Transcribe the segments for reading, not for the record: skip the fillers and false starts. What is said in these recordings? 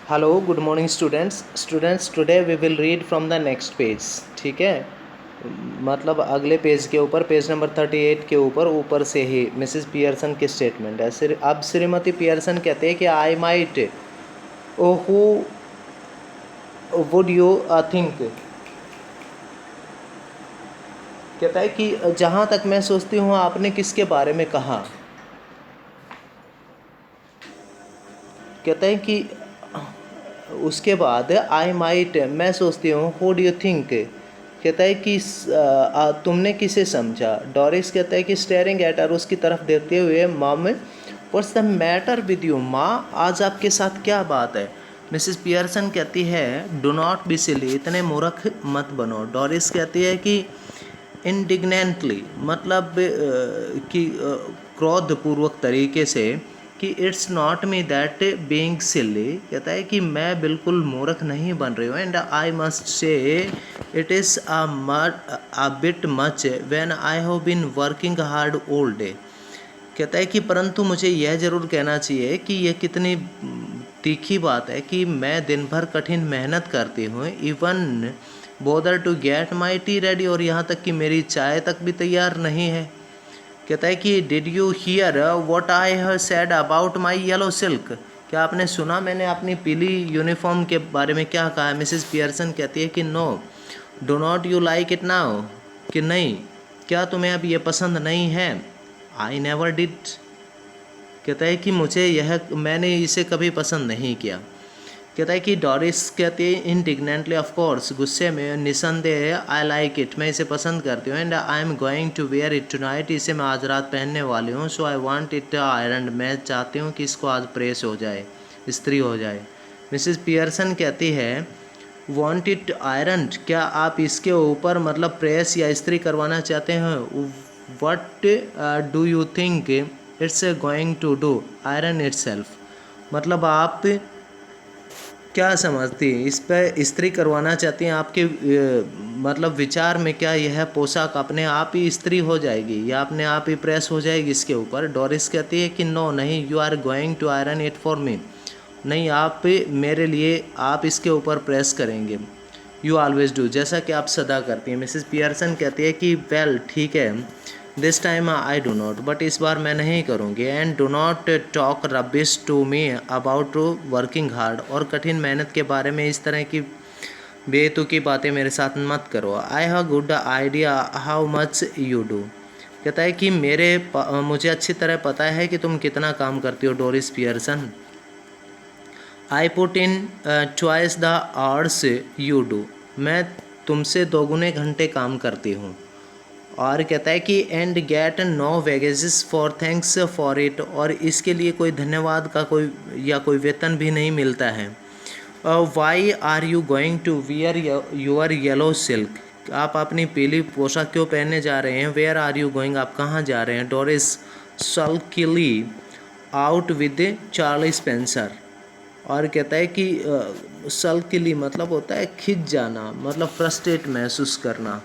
Hello good morning students today we will read from the next page. ठीक है, मतलब अगले पेज के ऊपर, पेज नंबर 38 के ऊपर से ही मिसेस पियर्सन की स्टेटमेंट है। अब श्रीमती पियर्सन कहते हैं कि I might who would you think, कहता है कि जहाँ तक मैं सोचती हूँ आपने किसके बारे में कहा। कहता है कि उसके बाद आई माइट, मैं सोचती हूँ, हु डू यू थिंक, कहता है कि तुमने किसे समझा। डोरिस कहता है कि स्टेयरिंग एट हर, उसकी तरफ देखते हुए, mom what's the matter with you, माँ आज आपके साथ क्या बात है। मिसेस पियर्सन कहती है डो नॉट बी सिली, इतने मूर्ख मत बनो। डोरिस कहती है कि इंडिग्नेंटली, मतलब कि क्रोधपूर्वक तरीके से, कि it's not me that being silly, कहता है कि मैं बिल्कुल मूर्ख नहीं बन रही हूँ। And I must say it is a bit much when I have been working hard all day, कहता है कि परंतु मुझे यह ज़रूर कहना चाहिए कि यह कितनी तीखी बात है कि मैं दिन भर कठिन मेहनत करती हूँ, even bother to get my tea ready, और यहाँ तक कि मेरी चाय तक भी तैयार नहीं है। कहता है कि did you here what I have said about my yellow silk, क्या आपने सुना मैंने अपनी पीली यूनिफॉर्म के बारे में क्या कहा है। मिसेस पियर्सन कहती है कि no, do not you like it now, कि नहीं, क्या तुम्हें अब ये पसंद नहीं है। आई नेवर डिड, कहता है कि मैंने इसे कभी पसंद नहीं किया। कहता है कि डोरिस कहती है इंडिग्नेंटली, ऑफ कोर्स, गुस्से में, निसंदेह, आई लाइक इट, मैं इसे पसंद करती हूँ। And I am going to wear it tonight, इसे मैं आज रात पहनने वाली हूँ। So I want it iron, मैं चाहती हूँ कि इसको आज प्रेस हो जाए, इस्त्री हो जाए। मिसेस पियर्सन कहती है वांट इट आयरन, क्या आप इसके ऊपर मतलब प्रेस या इस्त्री करवाना चाहते हैं। What do you think it's going to do, iron itself, मतलब आप क्या समझती हैं, इस पर इस्त्री करवाना चाहती हैं, आपके मतलब विचार में क्या यह पोशाक अपने आप ही इस्त्री हो जाएगी या अपने आप ही प्रेस हो जाएगी इसके ऊपर। डोरिस कहती है कि नो, नहीं, you are going to iron it for me, नहीं, आप मेरे लिए आप इसके ऊपर प्रेस करेंगे। यू ऑलवेज डू, जैसा कि आप सदा करती हैं। मिसेस पियर्सन कहती है कि वेल ठीक है, this time I do not, but इस बार मैं नहीं करूँगी। And do not talk rubbish to me about working hard, और कठिन मेहनत के बारे में इस तरह की बेतुकी बातें मेरे साथ मत करो। I have good idea how much you do, कहता है कि मुझे अच्छी तरह पता है कि तुम कितना काम करती हो Doris Pearson. I put in twice the hours you do, मैं तुमसे दोगुने घंटे काम करती हूँ। और कहता है कि and get no wages for thanks for it, और इसके लिए कोई धन्यवाद का कोई वेतन भी नहीं मिलता है। Why are you going to wear your yellow silk, आप अपनी पीली पोशाक क्यों पहनने जा रहे हैं। वेयर आर यू गोइंग, आप कहाँ जा रहे हैं। Doris sulkily out with Charlie Spencer, और कहता है कि सल्किली मतलब होता है खिंच जाना, मतलब फ्रस्ट्रेट महसूस करना,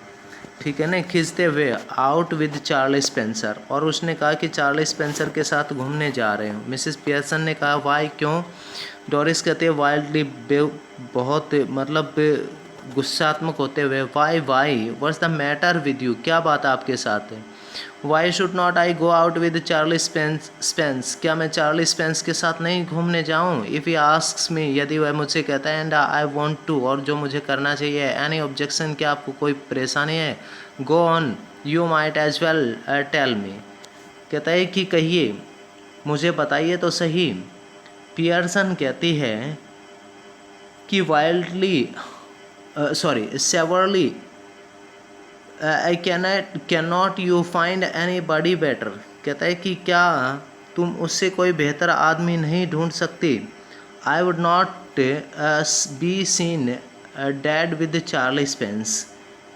ठीक है ना, खिंचते हुए, आउट विद चार्ली स्पेंसर, और उसने कहा कि चार्ली स्पेंसर के साथ घूमने जा रहे हैं। मिसेस पियर्सन ने कहा वाई, क्यों। डोरिस कहते हैं वाइल्डली, बहुत मतलब गुस्सात्मक होते हुए, why what's the matter with you, क्या बात आपके साथ है। Why should not I go out with Charlie Spence, क्या मैं चार्ली स्पेंस के साथ नहीं घूमने जाऊँ। इफ़ ही आस्क्स मी, यदि वह मुझसे कहता है, एंड आई वॉन्ट टू, और जो मुझे करना चाहिए, एनी ऑब्जेक्शन, क्या आपको कोई परेशानी है। Go on, you might as well tell me, कहता है कि कहिए, मुझे बताइए तो सही। पियर्सन कहती है कि wildly severally, I can not you find any buddy better, कहता है कि क्या तुम उससे कोई बेहतर आदमी नहीं ढूंढ सकती। I would not be seen dead with Charlie Spence,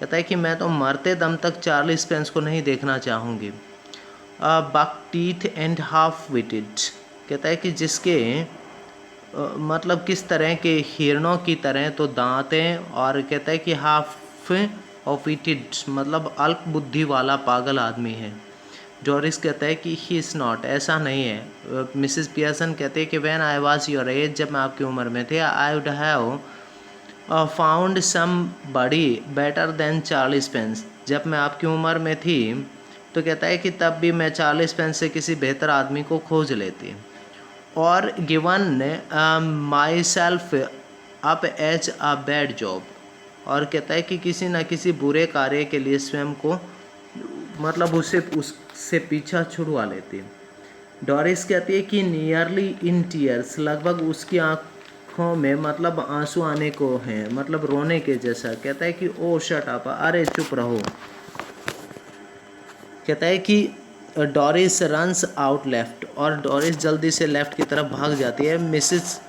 कहता है कि मैं तो मरते दम तक चार्ली स्पेंस को नहीं देखना चाहूँगी। बक टीथ एंड हाफ विटेड, कहता है कि जिसके मतलब किस तरह के हिरणों की तरह तो दांत हैं, और कहता है कि हाफ ऑफ इटेड मतलब अल्प बुद्धि वाला पागल आदमी है। डोरिस कहता है कि ही इज़ नॉट, ऐसा नहीं है। मिसेस पियर्सन कहते हैं कि when I was your age, जब मैं आपकी उम्र में थे, I would have found some बड़ी बेटर देन चार्लिस पेंस। जब मैं आपकी उम्र में थी तो कहता है कि तब भी मैं चार्लिस पेंस से किसी बेहतर आदमी को खोज लेती, और given myself up as a bad job. और कहता है कि किसी न किसी बुरे कार्य के लिए स्वयं को, मतलब उससे पीछा छुड़वा लेती। डोरिस कहती है कि नियरली इन टीयर्स, लगभग उसकी आँखों में मतलब आंसू आने को हैं, मतलब रोने के जैसा। कहता है कि ओ शट अप, अरे चुप रहो। कहता है कि डोरिस रन्स आउट लेफ्ट, और डोरिस जल्दी से लेफ्ट की तरफ भाग जाती है। Mrs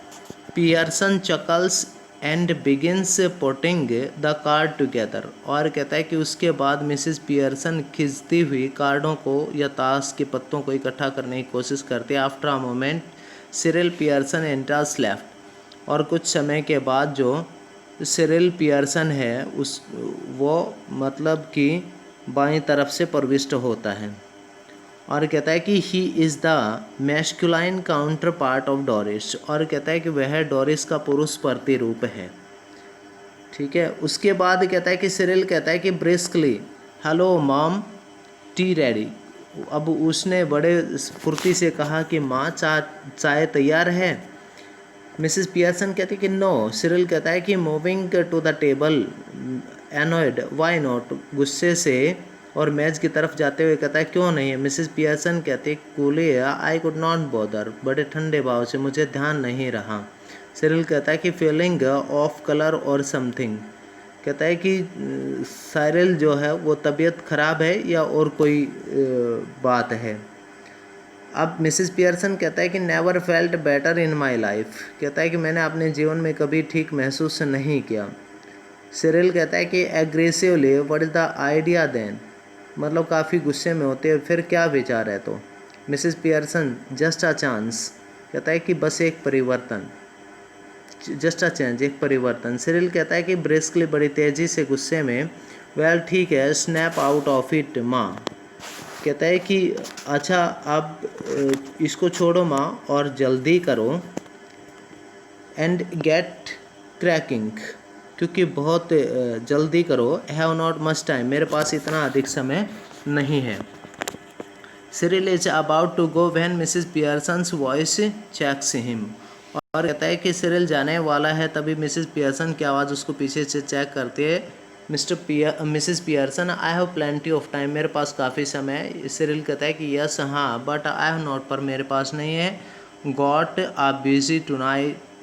Pearson chuckles and begins putting the card together, और कहता है कि उसके बाद मिसेस पियर्सन खिंचती हुई कार्डों को या ताश के पत्तों को इकट्ठा करने की कोशिश करती है। After a moment Cyril Pearson enters left, और कुछ समय के बाद जो सिरिल पियर्सन है वो मतलब कि बाईं तरफ से प्रविष्ट होता है। और कहता है कि he is the masculine counter part of Doris, और कहता है कि वह डोरिस का पुरुष प्रतिरूप है। ठीक है, उसके बाद कहता है कि सिरिल कहता है कि briskly, hello mom, T ready. अब उसने बड़े फुर्ती से कहा कि माँ, चाय तैयार है। मिसेस पियर्सन कहती है कि नो। सिरिल कहता है कि moving to the table annoyed, why not, गुस्से से, और मेज की तरफ जाते हुए कहता है क्यों नहीं है। मिसेस पियर्सन कहती है coolie, I could not bother, बड़े ठंडे भाव से, मुझे ध्यान नहीं रहा। सिरिल कहता है कि फीलिंग ऑफ कलर और समथिंग, कहता है कि साइरिल जो है वो तबीयत ख़राब है या और कोई बात है। अब मिसेस पियर्सन कहता है कि never felt better in my life, कहता है कि मैंने अपने जीवन में कभी ठीक महसूस नहीं किया। सिरिल कहता है कि aggressively, what is the idea then, मतलब काफ़ी गुस्से में होते हैं, फिर क्या विचार है। तो Mrs Pearson just a chance, कहता है कि बस एक परिवर्तन, जस्ट अ चेंज, एक परिवर्तन। सिरिल कहता है कि ब्रिस्कली, बड़ी तेज़ी से, गुस्से में, वेल ठीक है, स्नैप आउट ऑफ इट माँ, कहता है कि अच्छा अब इसको छोड़ो माँ और जल्दी करो, एंड गेट क्रैकिंग, क्योंकि बहुत जल्दी करो, हैव नॉट मच टाइम, मेरे पास इतना अधिक समय नहीं है। Cyril is about to go when Mrs Pearson's voice checks him, और कहता है कि सिरिल जाने वाला है, तभी मिसेस पियर्सन की आवाज़ उसको पीछे से चेक करती है। Mrs Pearson, I have plenty of time, मेरे पास काफ़ी समय है। सिरिल कहता है कि यस हाँ, बट आई हैव नॉट, पर मेरे पास नहीं है। Got a busy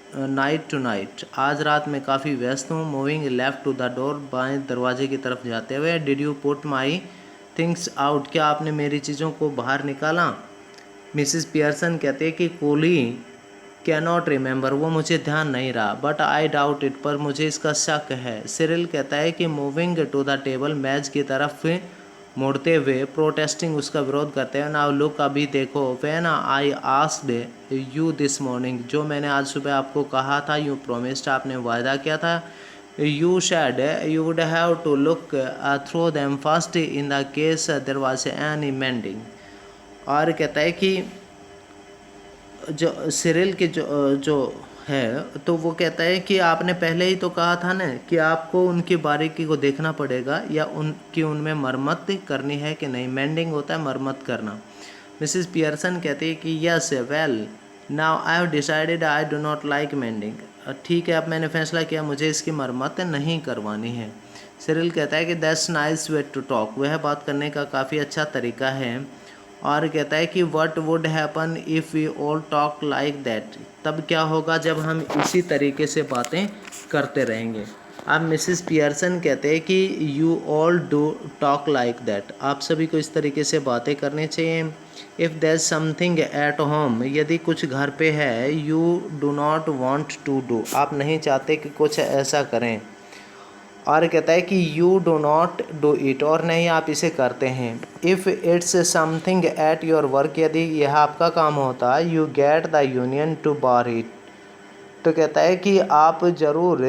night tonight, आज रात में काफ़ी व्यस्त हूँ। Moving left to the door, बाएं दरवाजे की तरफ जाते हुए। Did you put my things out, क्या आपने मेरी चीज़ों को बाहर निकाला। मिसेस पियर्सन कहते हैं कि कूली कैनॉट रिमेंबर, वो मुझे ध्यान नहीं रहा। बट आई डाउट इट, पर मुझे इसका शक है। सिरिल कहता है कि मूविंग टू द टेबल, मेज की तरफ मुड़ते हुए, प्रोटेस्टिंग, उसका विरोध करते हैं। नाउ लुक, अभी देखो। When I asked you this morning, जो मैंने आज सुबह आपको कहा था, यू प्रोमिस्ड, आपने वायदा किया था। You said you would have to look through them first in the case there was any mending. और कहता है कि जो सिरिल के जो है, तो वो कहता है कि आपने पहले ही तो कहा था ना कि आपको उनकी बारीकी को देखना पड़ेगा, या उनकी उनमें मरम्मत करनी है कि नहीं। मेंडिंग होता है मरम्मत करना। मिसेस पियर्सन कहती है कि yes, well now I have decided I do not like mending, ठीक है, अब मैंने फैसला किया, मुझे इसकी मरम्मत नहीं करवानी है। सिरिल कहता है कि that's nice way to talk, वह बात करने का काफ़ी अच्छा तरीका है। और कहता है कि what would happen if we all talk like that, तब क्या होगा जब हम इसी तरीके से बातें करते रहेंगे। अब मिसेस पियर्सन कहते हैं कि you all do talk like that, आप सभी को इस तरीके से बातें करनी चाहिए। If there something at home, यदि कुछ घर पे है, you do not want to do, आप नहीं चाहते कि कुछ ऐसा करें। और कहता है कि you do not do it, और नहीं आप इसे करते हैं। If it's something at your work, यदि यह आपका काम होता, you get the union to bar it, तो कहता है कि आप ज़रूर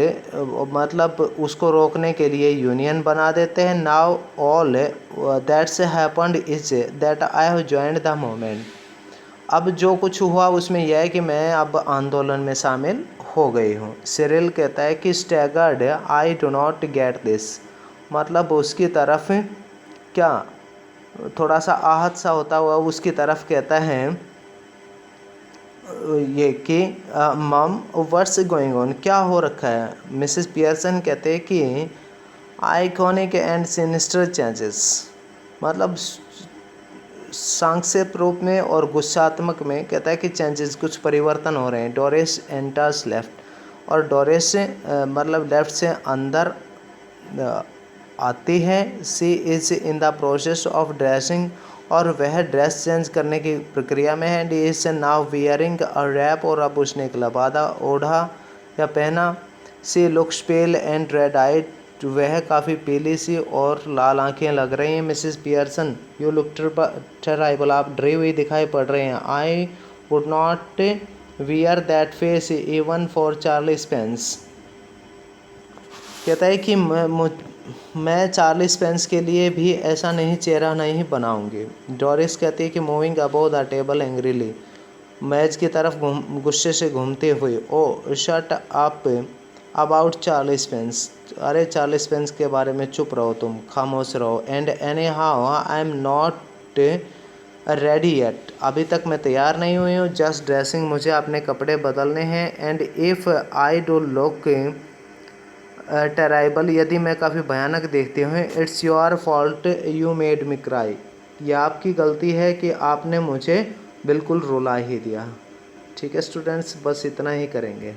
मतलब उसको रोकने के लिए यूनियन बना देते हैं। Now all that's happened is that I have joined the movement. अब जो कुछ हुआ उसमें यह है कि मैं अब आंदोलन में शामिल हो गई हूँ। सिरिल कहता है कि staggered I do not get this, मतलब उसकी तरफ क्या थोड़ा सा आहत सा होता हुआ उसकी तरफ कहता है ये कि मम व्हाट्स गोइंग ऑन, क्या हो रखा है। मिसेस पियर्सन कहते हैं कि आइकॉनिक एंड सिनिस्टर चेंजेस, मतलब सांक्षिक रूप में और गुस्सात्मक में कहता है कि चेंजेस, कुछ परिवर्तन हो रहे हैं। डोरिस एंटर्स लेफ्ट, और डोरिस मतलब लेफ्ट से अंदर आती है। She is in the process of dressing, और वह ड्रेस चेंज करने की प्रक्रिया में है। And is now wearing a wrap, और अब उसने एक लबादा ओढ़ा या पहना। She looks pale and red eyed, वह काफ़ी पीली सी और लाल आंखें लग रही हैं। मिसेस पियर्सन यू लुक टेराइबल, आप डरी हुई दिखाई पड़ रहे हैं। I would not wear that face even for Charlie Spence, कहता है कि मैं चार्ली स्पेंस के लिए भी ऐसा नहीं चेहरा नहीं बनाऊंगी। डोरिस कहती है कि moving above the table angrily, मेज की तरफ गुस्से से घूमते हुए। Oh shut up about Charlie Spence, अरे चार्ली स्पेंस के बारे में चुप रहो, तुम खामोश रहो। And anyhow I am not ready yet, अभी तक मैं तैयार नहीं हुई हूँ। जस्ट ड्रेसिंग, मुझे अपने कपड़े बदलने हैं। And if I do look terrible, यदि मैं काफ़ी भयानक देखती हूँ। It's your fault you made me cry, यह आपकी गलती है कि आपने मुझे बिल्कुल रुला ही दिया। ठीक है स्टूडेंट्स, बस इतना ही करेंगे।